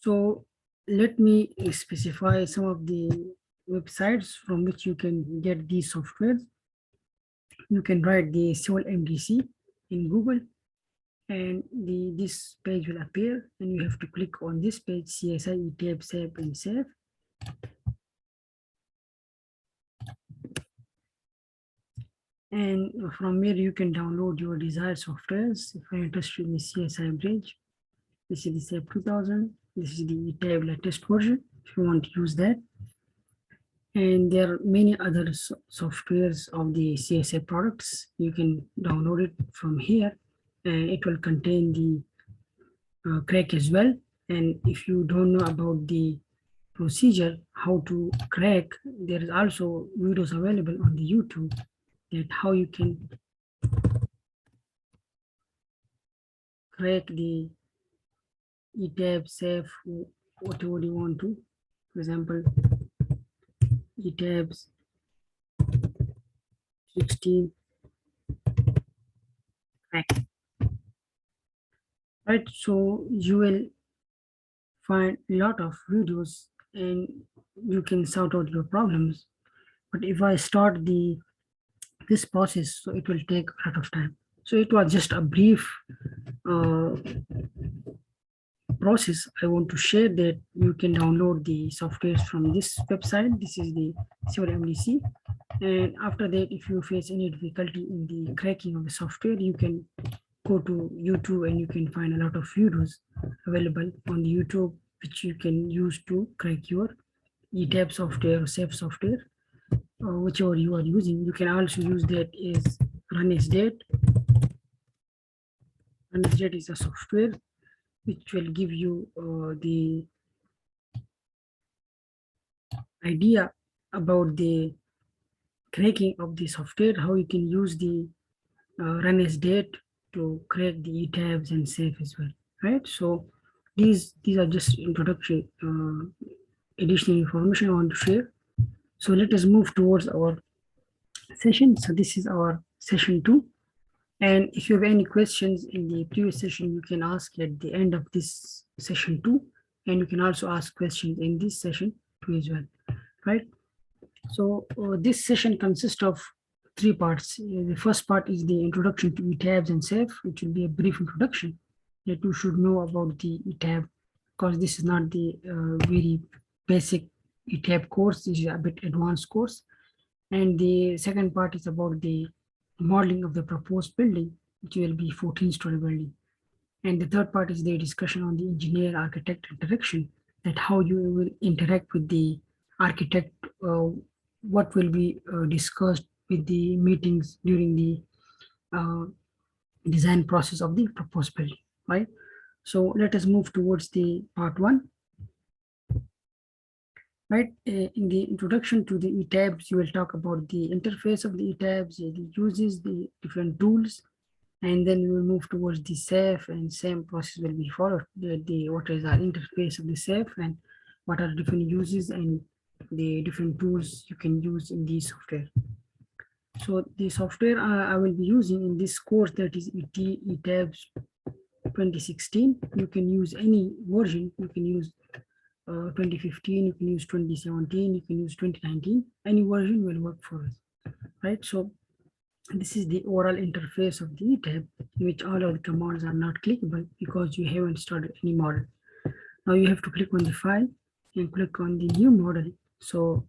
So let me specify some of the websites from which you can get these softwares. You can write the civil MDC in Google, and this page will appear, and you have to click on this page, CSI, ETABS, SAP, and SAF. And from here you can download your desired softwares. If you're interested in the CSI Bridge, this is the SAP 2000. This is the ETABS latest version, if you want to use that. And there are many other softwares of the CSI products. You can download it from here, and it will contain the crack as well. And if you don't know about the procedure, how to crack, there is also videos available on the YouTube that how you can crack the ETABS, SAF, whatever you want to. For example, ETABS 16 crack. Right, so you will find a lot of videos and you can sort out your problems. But if I start this process, so it will take a lot of time. So it was just a brief process. I want to share that you can download the softwares from this website. This is the Civil MDC. And after that, if you face any difficulty in the cracking of the software, you can go to YouTube and you can find a lot of videos available on the YouTube, which you can use to crack your ETABS software or SAF software, whichever you are using. You can also use that as RunSDate. RunSDate is a software which will give you the idea about the cracking of the software, how you can use the RunSDate to crack the ETABS and SAF as well, right? So these are just introductory additional information I want to share. So let us move towards our session. So this is our session 2. And if you have any questions in the previous session, you can ask at the end of this session 2. And you can also ask questions in this session 2 as well, right? So this session consists of 3 parts. The first part is the introduction to ETABS and SAF, which will be a brief introduction that you should know about the ETAB, because this is not the very basic ETAB course. This is a bit advanced course. And the second part is about the modeling of the proposed building, which will be 14-story building. And the third part is the discussion on the engineer-architect interaction, that how you will interact with the architect, what will be discussed with the meetings during the design process of the proposed building, right? So let us move towards the part 1. Right, in the introduction to the ETABS, you will talk about the interface of the ETABS, the uses, the different tools, and then we will move towards the SAF, and same process will be followed. What is our interface of the SAF and what are different uses and the different tools you can use in the software. So the software I will be using in this course, that is ETABS 2016. You can use any version. You can use 2015, you can use 2017, you can use 2019, any version will work for us, right? So this is the overall interface of the ETAB, in which all of the commands are not clickable because you haven't started any model. Now you have to click on the file and click on the new model. So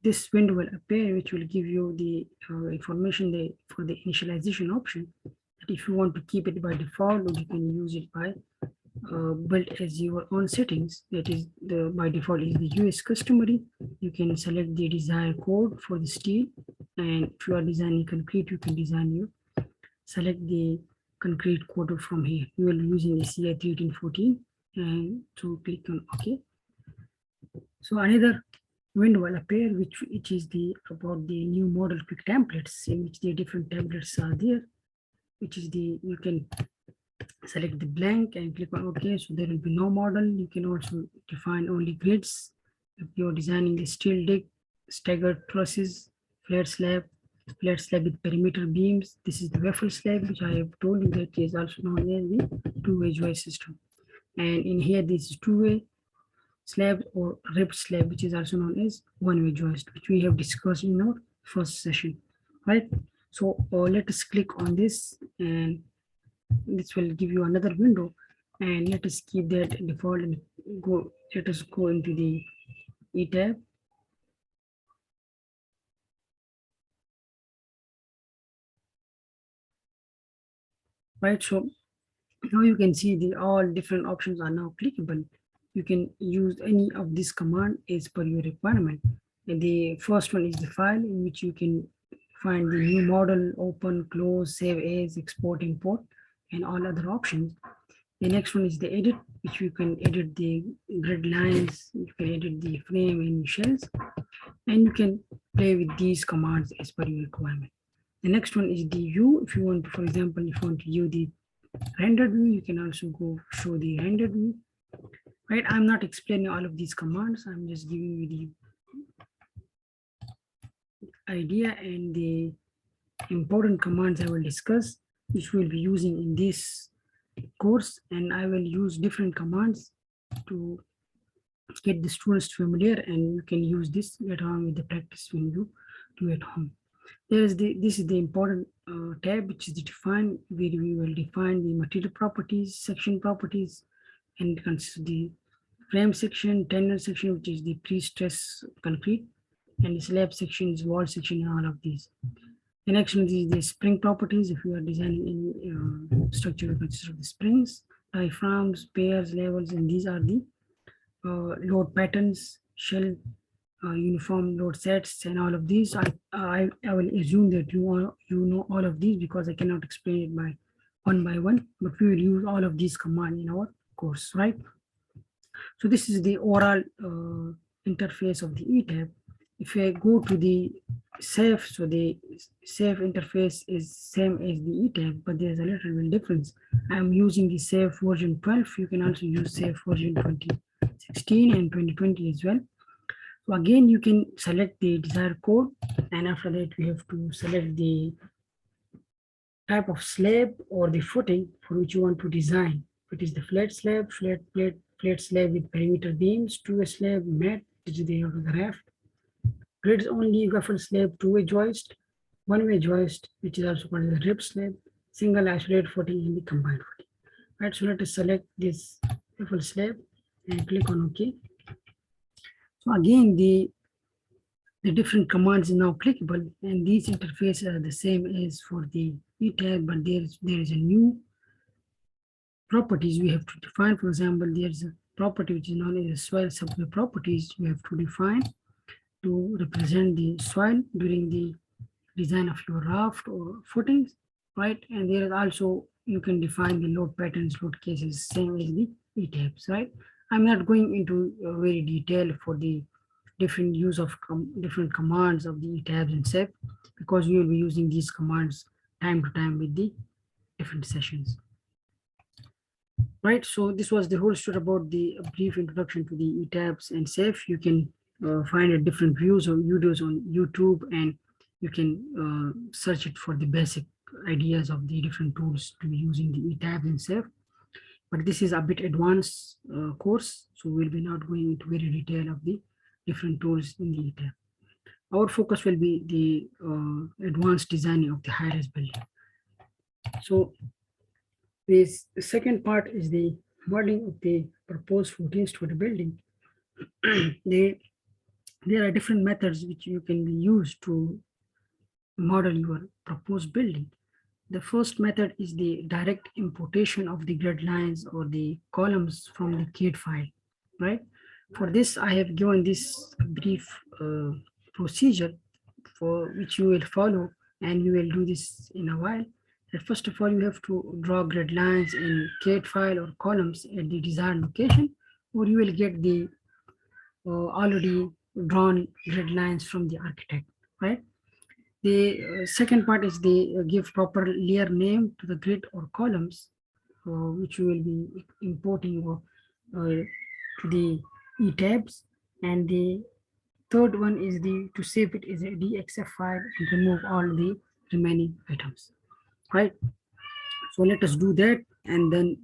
this window will appear, which will give you the information for the initialization option. That if you want to keep it by default, or you can use it by built as your own settings. That is by default is the US customary. You can select the desired code for the steel, and if you are designing concrete, you can select the concrete code from here. You will be using the CI 1314 and to click on OK. So another window will appear, which is about the new model quick templates, in which the different templates are there, which is you can select the blank and click on OK. So there will be no model. You can also define only grids. If you're designing a steel deck, staggered trusses, flat slab with perimeter beams. This is the waffle slab, which I have told you that is also known as the two-way joist system. And in here, this is two-way slab or ribbed slab, which is also known as one-way joist, which we have discussed in our first session, right? So let us click on this, and this will give you another window, and let us keep that default and go. Let us go into the ETAB. Right, so now you can see the all different options are now clickable. You can use any of this command as per your requirement. And the first one is the file, in which you can find the new model, open, close, save as, export, import, and all other options. The next one is the edit, which you can edit the grid lines, you can edit the frame and shells, and you can play with these commands as per your requirement. The next one is the view. If you want, for example, if you want to view the rendered view, you can also go show the rendered view. Right, I'm not explaining all of these commands. I'm just giving you the idea and the important commands I will discuss, which we'll be using in this course, and I will use different commands to get the students familiar, and you can use this later on with the practice when you do at home. This is the important tab, which is the define, where we will define the material properties, section properties, and it consists of the frame section, tender section, which is the pre-stress concrete, and the slab section is wall section, and all of these. The next one is the spring properties. If you are designing any structure, it consists of the springs, diaphragms, piers, levels, and these are the load patterns, shell, uniform load sets, and all of these. I will assume that you know all of these, because I cannot explain it by one, but we will use all of these commands in our course, right? So this is the overall interface of the ETAB. If I go to the safe, so the safe interface is same as the ETAB, but there's a little bit difference. I'm using the safe version 12. You can also use safe version 2016 and 2020 as well. So again, you can select the desired code, and after that we have to select the type of slab or the footing for which you want to design. If it is the flat slab, flat slab with perimeter beams, two-way slab, mat, which is the raft, grids only, gaffel slab, two-way joist, one-way joist, which is also called the rib slab, single isolated footing, and the combined footing. Right, so let us select this gaffel slab and click on OK. So again, the different commands is now clickable, and these interfaces are the same as for the ETAB, but there is a new properties we have to define. For example, there's a property which is known as soil subway properties we have to define to represent the soil during the design of your raft or footings, right? And there is also, you can define the load patterns, load cases, same as the ETABs, right? I'm not going into very detail for the different use of different commands of the ETABs and SEP, because we will be using these commands time to time with the different sessions. Right, so this was the whole story about the brief introduction to the ETABs and SEP. You can find different views or videos on YouTube, and you can search it for the basic ideas of the different tools to be using the ETABs and SEP. But this is a bit advanced course, so we'll be not going into very detail of the different tools in the ETAB. Our focus will be the advanced designing of the high-rise building. So the second part is the modeling of the proposed footings to the building. There are different methods which you can use to model your proposed building. The first method is the direct importation of the grid lines or the columns from the CAD file, right? For this, I have given this brief procedure for which you will follow, and you will do this in a while. That first of all, you have to draw grid lines in CAD file or columns at the desired location, or you will get the already drawn grid lines from the architect, right? The second part is the give proper layer name to the grid or columns, which you will be importing to the ETABs. And the third one is to save it as a DXF file and remove all the remaining items, right? So let us do that, and then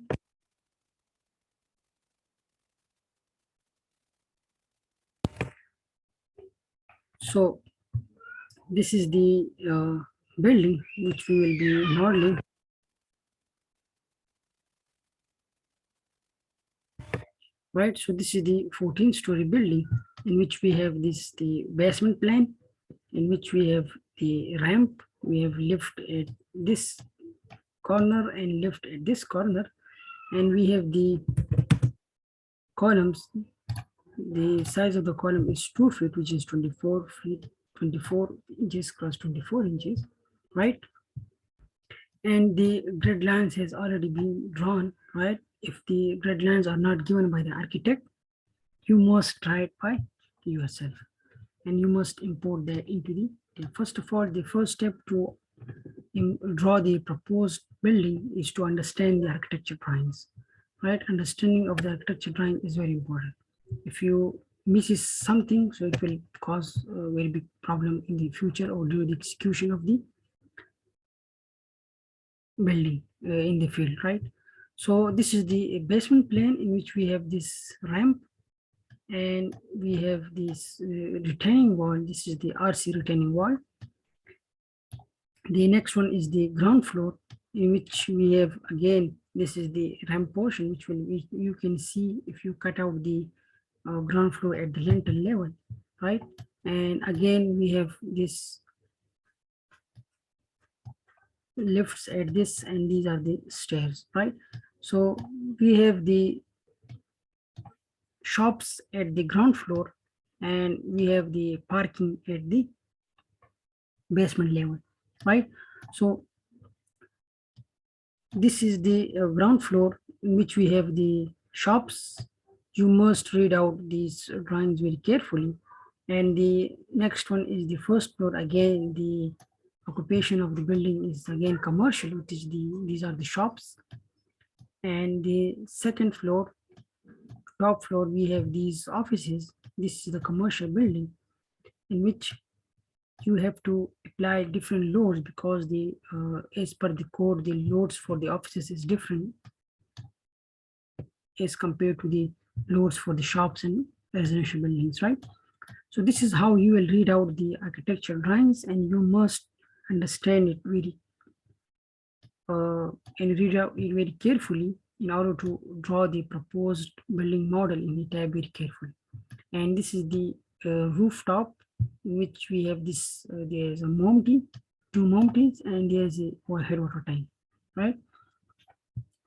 So this is the building which we will be modeling. Right, so this is the 14-story building in which we have the basement plan, in which we have the ramp, we have lift at this corner and lift at this corner, and we have the columns. The size of the column is 2 feet, which is 24 feet, 24 inches cross 24 inches, right? And the grid lines has already been drawn, right? If the grid lines are not given by the architect, you must try it by yourself, and you must import that into the first of all, the first step to draw the proposed building is to understand the architecture drawings, right? Understanding of the architecture drawing is very important. If you misses something, so it will cause a very big problem in the future or during the execution of the building in the field, right? So this is the basement plan in which we have this ramp and we have this retaining wall. This is the RC retaining wall. The next one is the ground floor, in which we have, again, this is the ramp portion, which will you can see if you cut out the ground floor at the lintel level, right? And again, we have this lifts at this, and these are the stairs, right? So we have the shops at the ground floor, and we have the parking at the basement level, right? So this is the ground floor in which we have the shops. You must read out these drawings very carefully. And the next one is the first floor. Again, the occupation of the building is again commercial, which is these are the shops. And the second floor, top floor, we have these offices. This is the commercial building in which you have to apply different loads, because the as per the code, the loads for the offices is different as compared to the loads for the shops and residential buildings, right? So this is how you will read out the architectural drawings, and you must understand it very and read out it very carefully in order to draw the proposed building model in ETABS very carefully. And this is the rooftop, in which we have this, there's a mounting, two mountings, and there's a overhead water tank, right?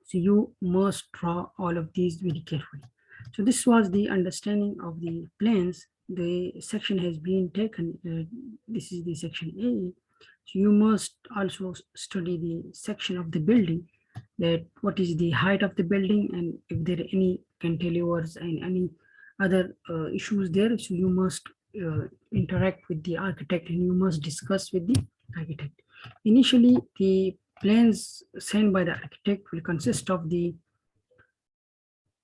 So you must draw all of these very carefully. So this was the understanding of the plans. The section has been taken. This is the section A. So you must also study the section of the building, that what is the height of the building, and if there are any cantilevers and any other issues there. So you must interact with the architect, and you must discuss with the architect. Initially, the plans sent by the architect will consist of the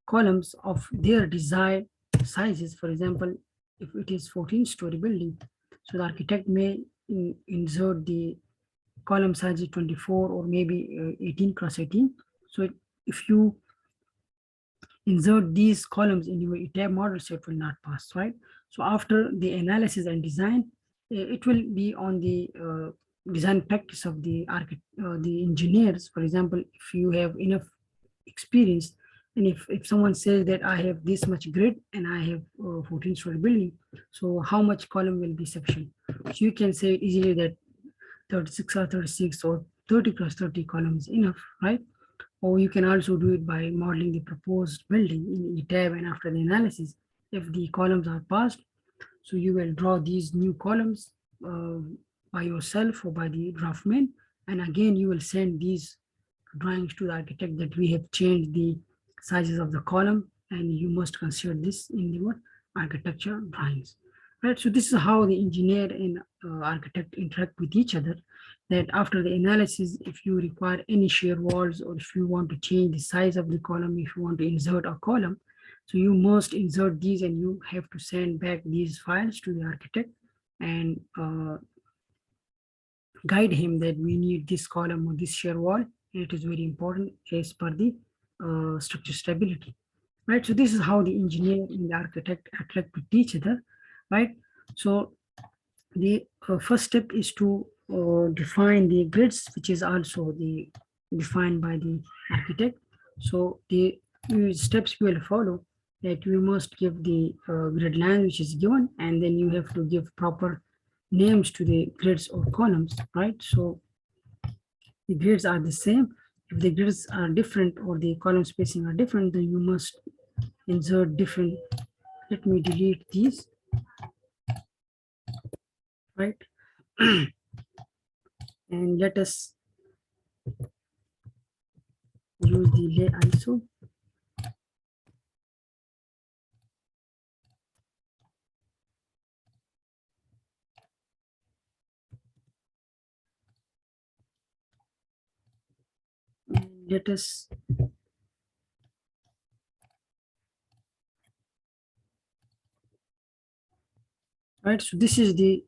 columns of their desired sizes. For example, if it is 14-story building, so the architect may insert the column size is 24 or maybe 18 cross 18. So if you insert these columns in your ETABS model, so it will not pass, right? So after the analysis and design, it will be on the design practice of the the engineers. For example, if you have enough experience, and if someone says that I have this much grid and I have 14-story building, so how much column will be sufficient? So you can say easily that 36 or 36 or 30 cross 30 columns enough, right? Or you can also do it by modeling the proposed building in ETABS, and after the analysis, if the columns are passed, so you will draw these new columns by yourself or by the draftman, and again you will send these drawings to the architect that we have changed the sizes of the column, and you must consider this in your architecture drawings, right? So this is how the engineer and architect interact with each other, that after the analysis, if you require any shear walls, or if you want to change the size of the column, if you want to insert a column, so you must insert these, and you have to send back these files to the architect and guide him that we need this column or this shear wall. It is very important as per the structure stability, right? So this is how the engineer and the architect interact with each other, right? So The first step is to define the grids, which is also the defined by the architect. So the steps we will follow, that you must give the grid line which is given, and then you have to give proper names to the grids or columns, right? So the grids are the same. If the grids are different or the column spacing are different, then you must insert different. Let me delete these, right? And let us use the lay ISO. And let us right. So this is the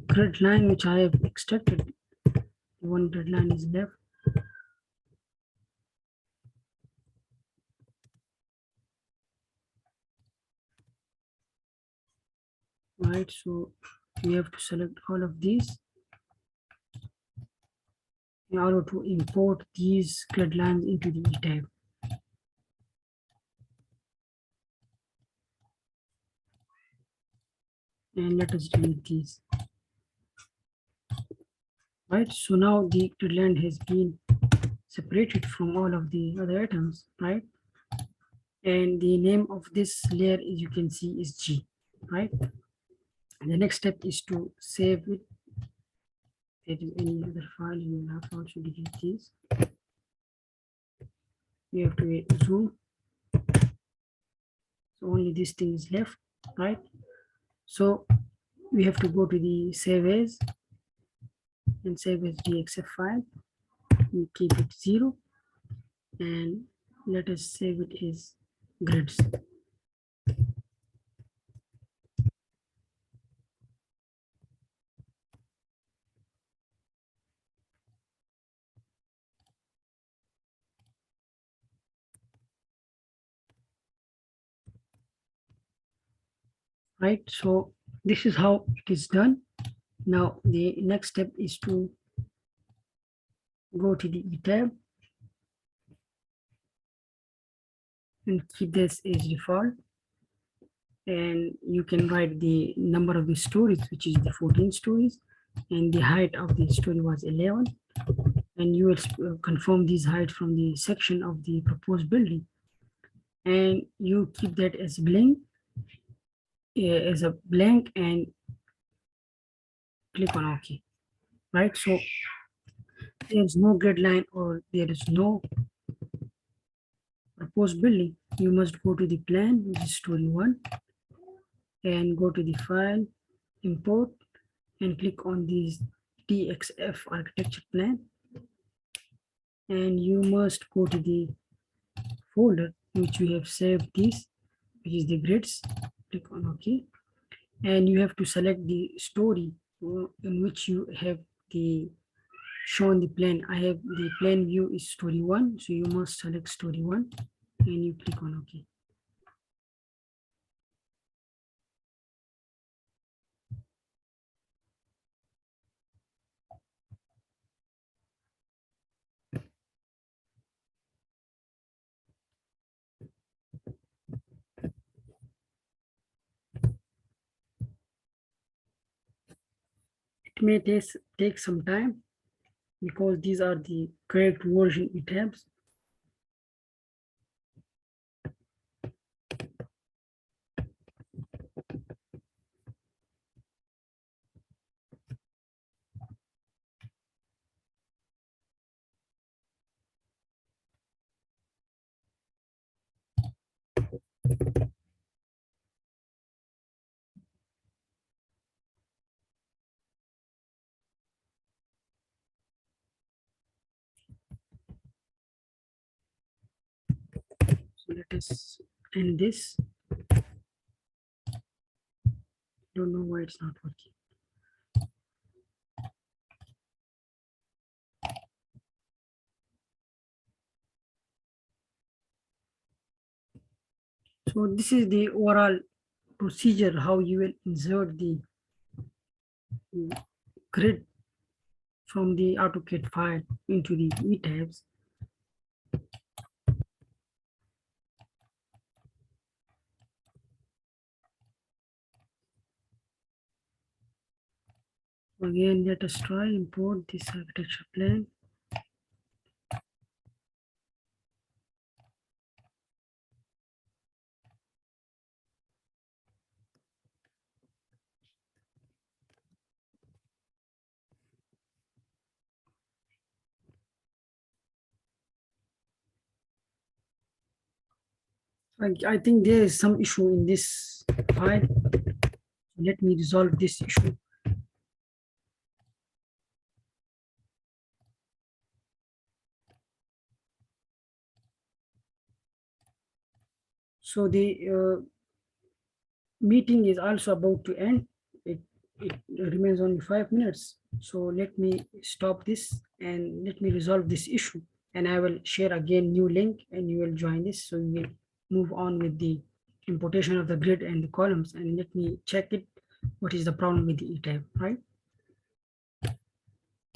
grid line which I have extracted. One grid line is left. Right. So we have to select all of these in order to import these grid lines into the ETAB. And let us delete these. Right. So now the grid line has been separated from all of the other items, right? And the name of this layer, as you can see, is G, right? And the next step is to save it. If there is any other file, you will have to also delete these. You have to zoom. So only this thing is left, right? So we have to go to the save as and save as DXF file. We keep it 0 and let us save it as grids. Right, so this is how it is done. Now the next step is to go to the ETAB and keep this as default, and you can write the number of the stories, which is the 14 stories, and the height of the story was 11, and you will confirm these height from the section of the proposed building, and you keep that as blank, and click on OK. Right, so there's no grid line or there is no proposed building. You must go to the plan, which is story 1, and go to the file, import, and click on this DXF architecture plan, and you must go to the folder which we have saved this, which is the grids. Click on OK, and you have to select the story in which you have the shown the plan. I have the plan view is story 1, so you must select story 1 and you click on OK. It may take some time because these are the correct version ETABS. So let us end this. Don't know why it's not working. So this is the overall procedure how you will insert the grid from the AutoCAD file into the ETABS. Again, let us try import this architecture plan. I think there is some issue in this file. Let me resolve this issue. So the meeting is also about to end. It remains only 5 minutes. So let me stop this and let me resolve this issue. And I will share again new link and you will join this. So we will move on with the importation of the grid and the columns. And let me check it. What is the problem with the ETAB, right?